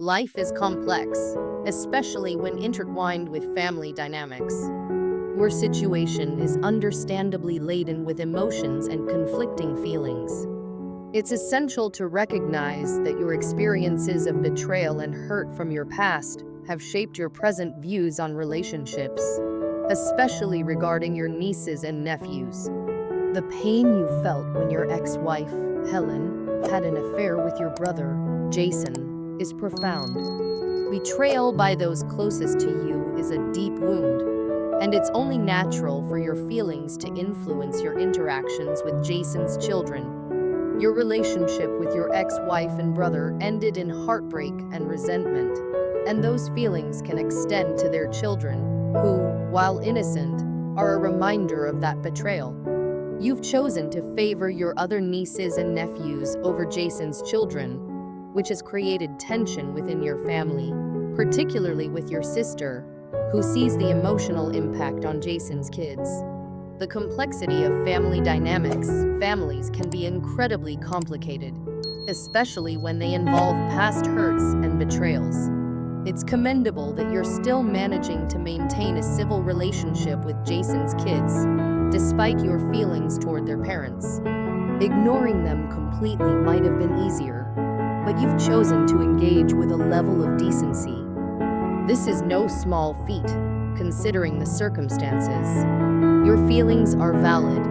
Life is complex, especially when intertwined with family dynamics. Your situation is understandably laden with emotions and conflicting feelings. It's essential to recognize that your experiences of betrayal and hurt from your past have shaped your present views on relationships, especially regarding your nieces and nephews. The pain you felt when your ex-wife, Helen, had an affair with your brother, Jason, is profound. Betrayal by those closest to you is a deep wound, and it's only natural for your feelings to influence your interactions with Jason's children. Your relationship with your ex-wife and brother ended in heartbreak and resentment, and those feelings can extend to their children, who, while innocent, are a reminder of that betrayal. You've chosen to favor your other nieces and nephews over Jason's children, which has created tension within your family, particularly with your sister, who sees the emotional impact on Jason's kids. The complexity of family dynamics, families can be incredibly complicated, especially when they involve past hurts and betrayals. It's commendable that you're still managing to maintain a civil relationship with Jason's kids, despite your feelings toward their parents. Ignoring them completely might have been easier, but you've chosen to engage with a level of decency. This is no small feat, considering the circumstances. Your feelings are valid,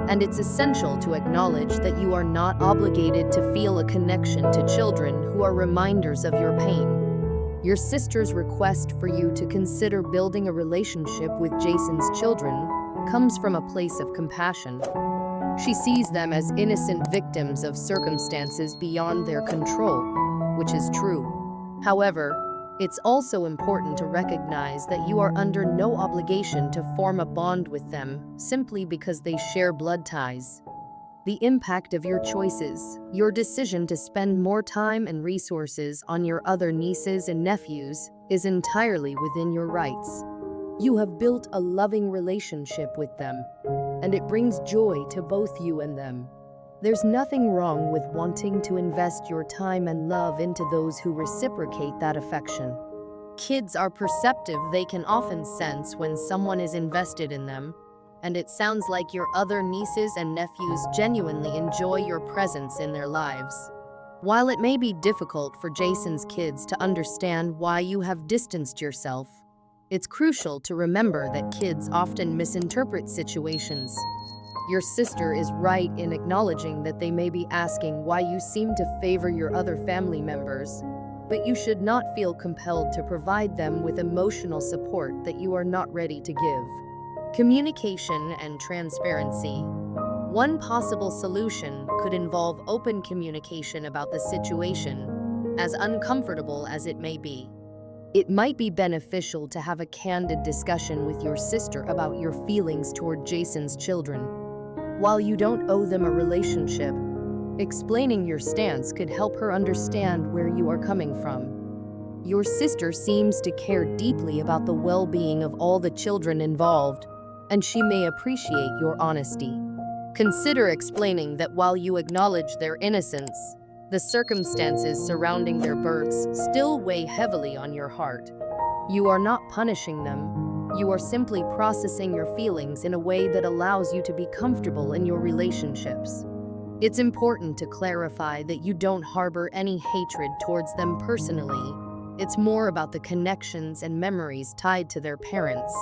and it's essential to acknowledge that you are not obligated to feel a connection to children who are reminders of your pain. Your sister's request for you to consider building a relationship with Jason's children comes from a place of compassion. She sees them as innocent victims of circumstances beyond their control, which is true. However, it's also important to recognize that you are under no obligation to form a bond with them simply because they share blood ties. The impact of your choices, your decision to spend more time and resources on your other nieces and nephews, is entirely within your rights. You have built a loving relationship with them, and it brings joy to both you and them. There's nothing wrong with wanting to invest your time and love into those who reciprocate that affection. Kids are perceptive. They can often sense when someone is invested in them, and it sounds like your other nieces and nephews genuinely enjoy your presence in their lives. While it may be difficult for Jason's kids to understand why you have distanced yourself, it's crucial to remember that kids often misinterpret situations. Your sister is right in acknowledging that they may be asking why you seem to favor your other family members, but you should not feel compelled to provide them with emotional support that you are not ready to give. Communication and transparency. One possible solution could involve open communication about the situation, as uncomfortable as it may be. It might be beneficial to have a candid discussion with your sister about your feelings toward Jason's children. While you don't owe them a relationship, explaining your stance could help her understand where you are coming from. Your sister seems to care deeply about the well-being of all the children involved, and she may appreciate your honesty. Consider explaining that while you acknowledge their innocence, the circumstances surrounding their births still weigh heavily on your heart. You are not punishing them. You are simply processing your feelings in a way that allows you to be comfortable in your relationships. It's important to clarify that you don't harbor any hatred towards them personally. It's more about the connections and memories tied to their parents.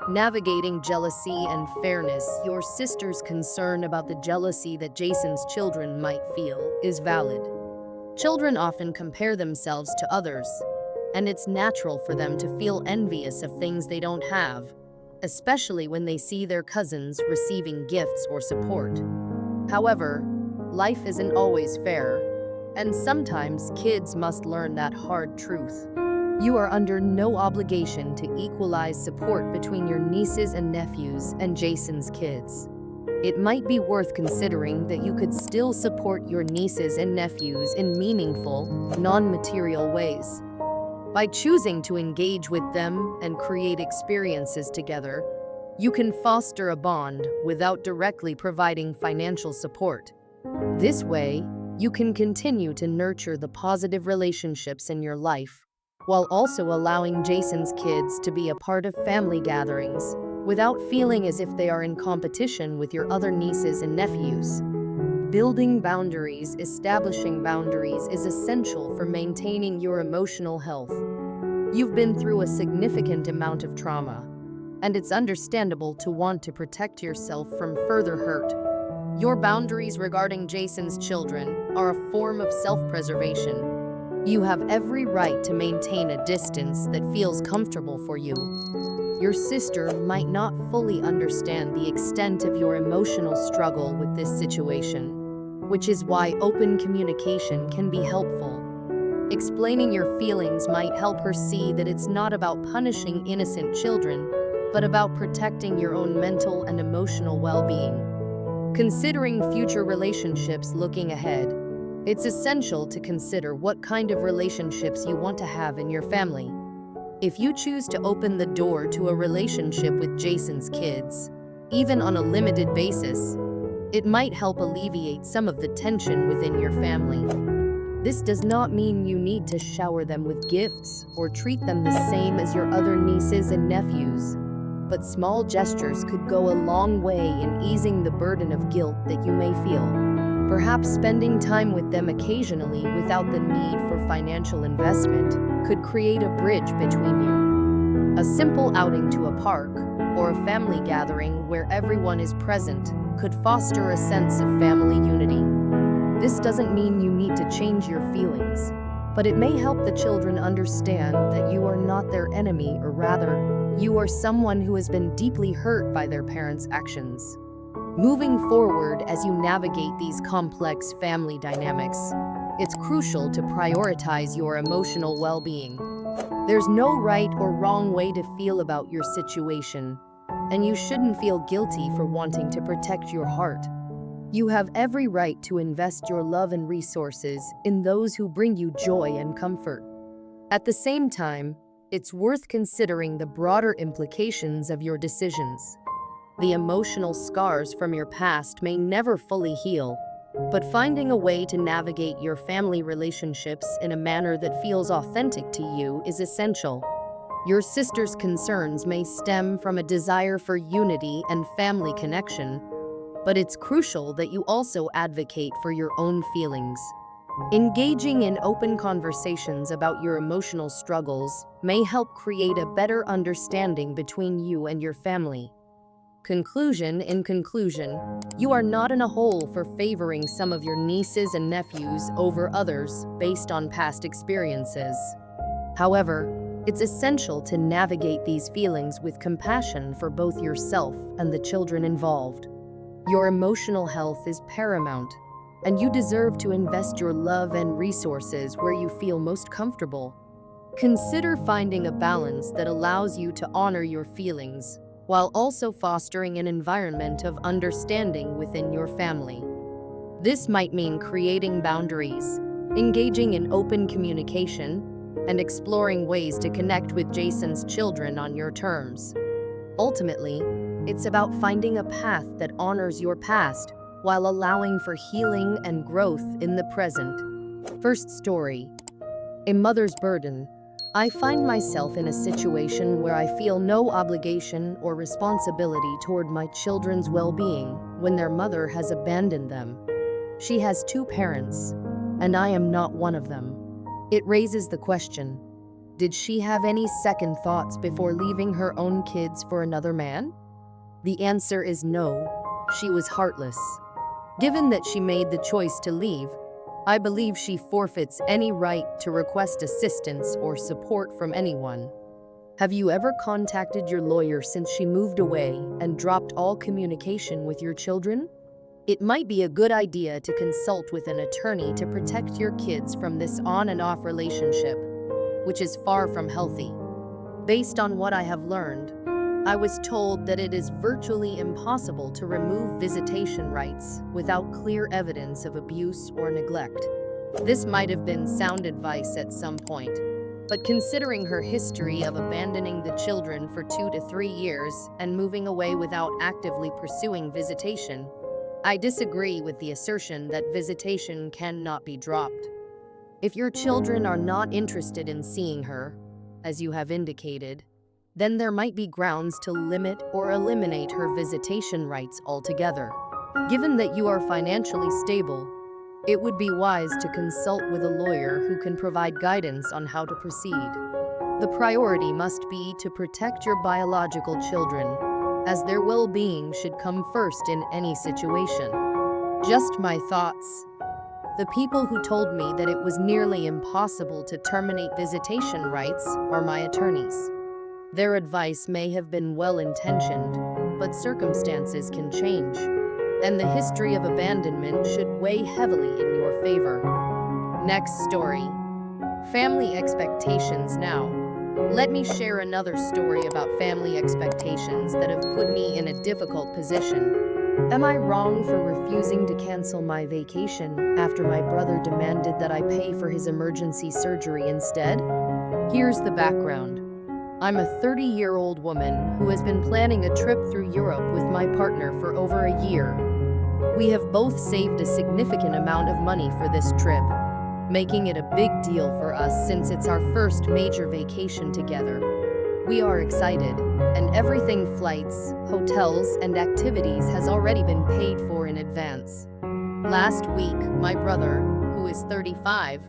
Navigating jealousy and fairness. Your sister's concern about the jealousy that Jason's children might feel is valid. Children often compare themselves to others, and it's natural for them to feel envious of things they don't have, especially when they see their cousins receiving gifts or support. However, life isn't always fair, and sometimes kids must learn that hard truth. You are under no obligation to equalize support between your nieces and nephews and Jason's kids. It might be worth considering that you could still support your nieces and nephews in meaningful, non-material ways. By choosing to engage with them and create experiences together, you can foster a bond without directly providing financial support. This way, You can continue to nurture the positive relationships in your life, while also allowing Jason's kids to be a part of family gatherings, without feeling as if they are in competition with your other nieces and nephews. Building boundaries, establishing boundaries is essential for maintaining your emotional health. You've been through a significant amount of trauma, and it's understandable to want to protect yourself from further hurt. Your boundaries regarding Jason's children are a form of self-preservation. You have every right to maintain a distance that feels comfortable for you. Your sister might not fully understand the extent of your emotional struggle with this situation, which is why open communication can be helpful. Explaining your feelings might help her see that it's not about punishing innocent children, but about protecting your own mental and emotional well-being. Considering future relationships looking ahead, it's essential to consider what kind of relationships you want to have in your family. If you choose to open the door to a relationship with Jason's kids, even on a limited basis, it might help alleviate some of the tension within your family. This does not mean you need to shower them with gifts or treat them the same as your other nieces and nephews, but small gestures could go a long way in easing the burden of guilt that you may feel. Perhaps spending time with them occasionally without the need for financial investment could create a bridge between you. A simple outing to a park or a family gathering where everyone is present could foster a sense of family unity. This doesn't mean you need to change your feelings, but it may help the children understand that you are not their enemy, or rather, you are someone who has been deeply hurt by their parents' actions. Moving forward as you navigate these complex family dynamics, it's crucial to prioritize your emotional well-being. There's no right or wrong way to feel about your situation, and you shouldn't feel guilty for wanting to protect your heart. You have every right to invest your love and resources in those who bring you joy and comfort. At the same time, it's worth considering the broader implications of your decisions. The emotional scars from your past may never fully heal, but finding a way to navigate your family relationships in a manner that feels authentic to you is essential. Your sister's concerns may stem from a desire for unity and family connection, but it's crucial that you also advocate for your own feelings. Engaging in open conversations about your emotional struggles may help create a better understanding between you and your family. In conclusion, you are not in a hole for favoring some of your nieces and nephews over others based on past experiences. However, it's essential to navigate these feelings with compassion for both yourself and the children involved. Your emotional health is paramount, and you deserve to invest your love and resources where you feel most comfortable. Consider finding a balance that allows you to honor your feelings, while also fostering an environment of understanding within your family. This might mean creating boundaries, engaging in open communication, and exploring ways to connect with Jason's children on your terms. Ultimately, it's about finding a path that honors your past while allowing for healing and growth in the present. First story: A Mother's Burden. I find myself in a situation where I feel no obligation or responsibility toward my children's well-being when their mother has abandoned them. She has two parents, and I am not one of them. It raises the question, did she have any second thoughts before leaving her own kids for another man? The answer is no, she was heartless. Given that she made the choice to leave, I believe she forfeits any right to request assistance or support from anyone. Have you ever contacted your lawyer since she moved away and dropped all communication with your children? It might be a good idea to consult with an attorney to protect your kids from this on and off relationship, which is far from healthy. Based on what I have learned, I was told that it is virtually impossible to remove visitation rights without clear evidence of abuse or neglect. This might have been sound advice at some point, but considering her history of abandoning the children for 2 to 3 years and moving away without actively pursuing visitation, I disagree with the assertion that visitation cannot be dropped. If your children are not interested in seeing her, as you have indicated, then there might be grounds to limit or eliminate her visitation rights altogether. Given that you are financially stable, it would be wise to consult with a lawyer who can provide guidance on how to proceed. The priority must be to protect your biological children, as their well-being should come first in any situation. Just my thoughts. The people who told me that it was nearly impossible to terminate visitation rights are my attorneys. Their advice may have been well-intentioned, but circumstances can change, and the history of abandonment should weigh heavily in your favor. Next story. Family expectations now. Let me share another story about family expectations that have put me in a difficult position. Am I wrong for refusing to cancel my vacation after my brother demanded that I pay for his emergency surgery instead? Here's the background. I'm a 30-year-old woman who has been planning a trip through Europe with my partner for over a year. We have both saved a significant amount of money for this trip, making it a big deal for us since it's our first major vacation together. We are excited, and everything flights, hotels, and activities has already been paid for in advance. Last week, my brother, who is 35,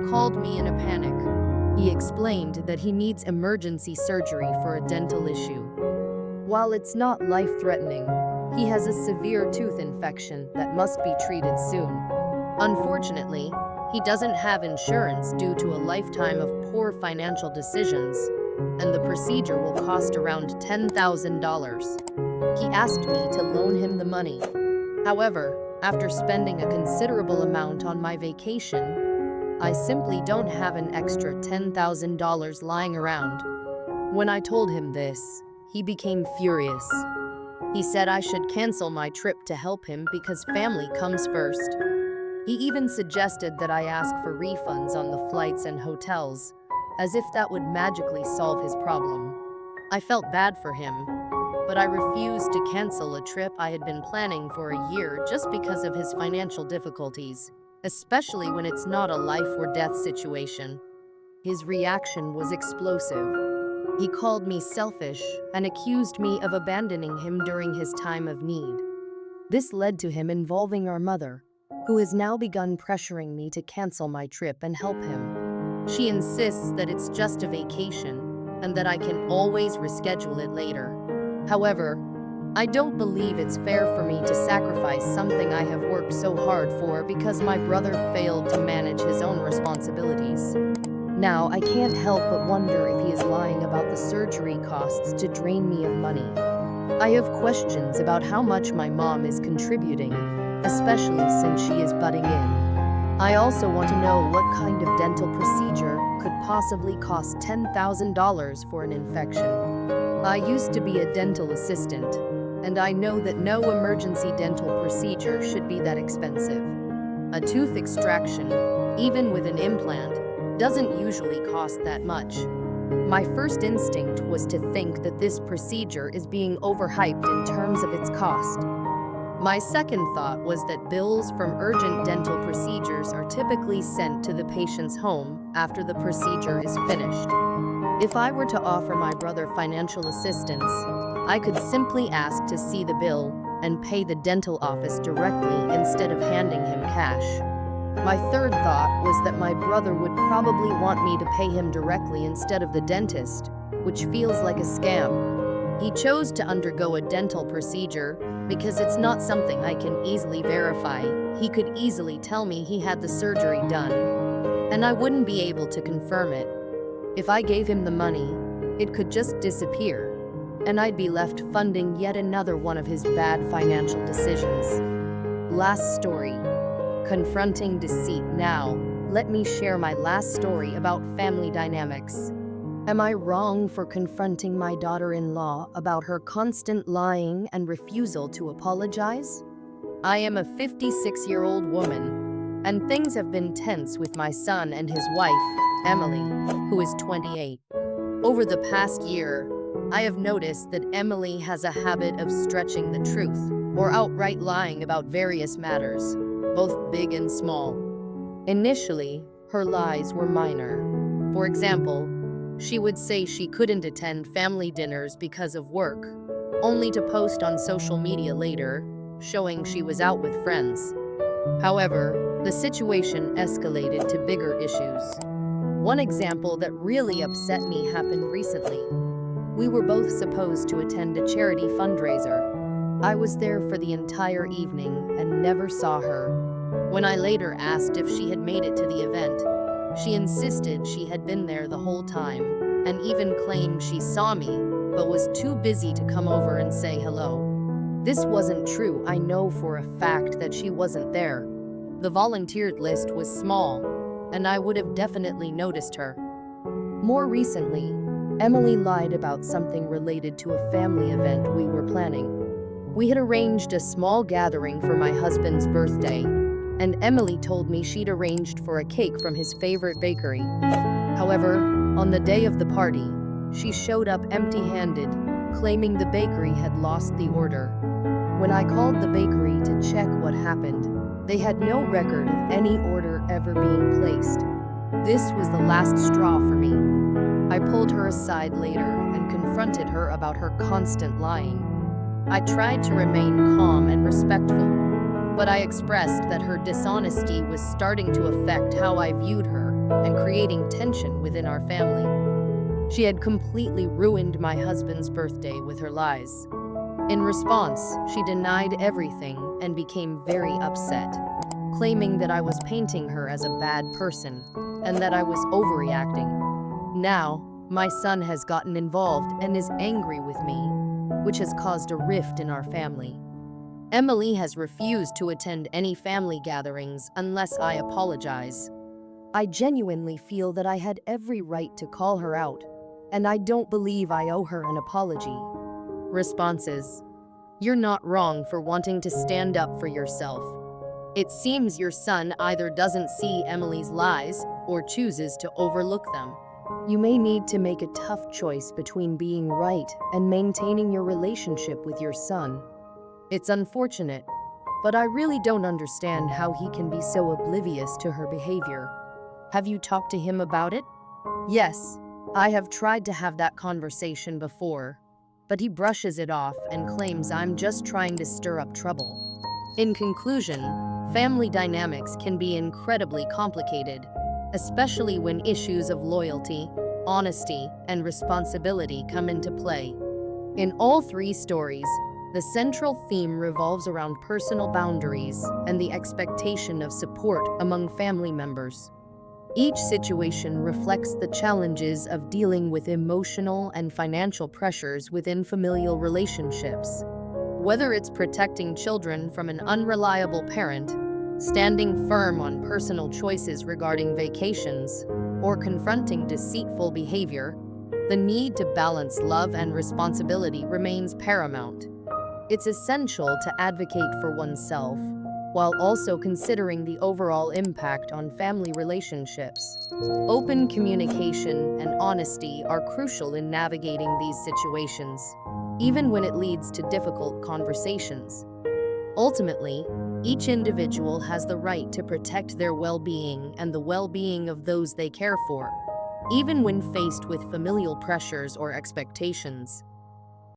called me in a panic. He explained that he needs emergency surgery for a dental issue. While it's not life-threatening, he has a severe tooth infection that must be treated soon. Unfortunately, he doesn't have insurance due to a lifetime of poor financial decisions, and the procedure will cost around $10,000. He asked me to loan him the money. However, after spending a considerable amount on my vacation, I simply don't have an extra $10,000 lying around. When I told him this, he became furious. He said I should cancel my trip to help him because family comes first. He even suggested that I ask for refunds on the flights and hotels, as if that would magically solve his problem. I felt bad for him, but I refused to cancel a trip I had been planning for a year just because of his financial difficulties, especially when it's not a life or death situation. His reaction was explosive. He called me selfish and accused me of abandoning him during his time of need. This led to him involving our mother, who has now begun pressuring me to cancel my trip and help him. She insists that it's just a vacation and that I can always reschedule it later. However, I don't believe it's fair for me to sacrifice something I have worked so hard for because my brother failed to manage his own responsibilities. Now, I can't help but wonder if he is lying about the surgery costs to drain me of money. I have questions about how much my mom is contributing, especially since she is butting in. I also want to know what kind of dental procedure could possibly cost $10,000 for an infection. I used to be a dental assistant, and I know that no emergency dental procedure should be that expensive. A tooth extraction, even with an implant, doesn't usually cost that much. My first instinct was to think that this procedure is being overhyped in terms of its cost. My second thought was that bills from urgent dental procedures are typically sent to the patient's home after the procedure is finished. If I were to offer my brother financial assistance, I could simply ask to see the bill and pay the dental office directly instead of handing him cash. My third thought was that my brother would probably want me to pay him directly instead of the dentist, which feels like a scam. He chose to undergo a dental procedure because it's not something I can easily verify. He could easily tell me he had the surgery done, and I wouldn't be able to confirm it. If I gave him the money, it could just disappear, and I'd be left funding yet another one of his bad financial decisions. Last story. Confronting deceit. Now, let me share my last story about family dynamics. Am I wrong for confronting my daughter-in-law about her constant lying and refusal to apologize? I am a 56-year-old woman, and things have been tense with my son and his wife, Emily, who is 28. Over the past year, I have noticed that Emily has a habit of stretching the truth, or outright lying about various matters, both big and small. Initially, her lies were minor. For example, she would say she couldn't attend family dinners because of work, only to post on social media later, showing she was out with friends. However, the situation escalated to bigger issues. One example that really upset me happened recently. We were both supposed to attend a charity fundraiser. I was there for the entire evening and never saw her. When I later asked if she had made it to the event, she insisted she had been there the whole time and even claimed she saw me, but was too busy to come over and say hello. This wasn't true. I know for a fact that she wasn't there. The volunteered list was small, and I would have definitely noticed her. More recently, Emily lied about something related to a family event we were planning. We had arranged a small gathering for my husband's birthday, and Emily told me she'd arranged for a cake from his favorite bakery. However, on the day of the party, she showed up empty-handed, claiming the bakery had lost the order. When I called the bakery to check what happened, they had no record of any order ever being placed. This was the last straw for me. I pulled her aside later and confronted her about her constant lying. I tried to remain calm and respectful, but I expressed that her dishonesty was starting to affect how I viewed her and creating tension within our family. She had completely ruined my husband's birthday with her lies. In response, she denied everything and became very upset, claiming that I was painting her as a bad person and that I was overreacting. Now, my son has gotten involved and is angry with me, which has caused a rift in our family. Emily has refused to attend any family gatherings unless I apologize. I genuinely feel that I had every right to call her out, and I don't believe I owe her an apology. Responses: you're not wrong for wanting to stand up for yourself. It seems your son either doesn't see Emily's lies or chooses to overlook them. You may need to make a tough choice between being right and maintaining your relationship with your son. It's unfortunate, but I really don't understand how he can be so oblivious to her behavior. Have you talked to him about it? Yes, I have tried to have that conversation before, but he brushes it off and claims I'm just trying to stir up trouble. In conclusion, family dynamics can be incredibly complicated, especially when issues of loyalty, honesty, and responsibility come into play. In all three stories, the central theme revolves around personal boundaries and the expectation of support among family members. Each situation reflects the challenges of dealing with emotional and financial pressures within familial relationships. Whether it's protecting children from an unreliable parent, standing firm on personal choices regarding vacations, or confronting deceitful behavior, the need to balance love and responsibility remains paramount. It's essential to advocate for oneself, while also considering the overall impact on family relationships. Open communication and honesty are crucial in navigating these situations, even when it leads to difficult conversations. Ultimately, each individual has the right to protect their well-being and the well-being of those they care for, even when faced with familial pressures or expectations.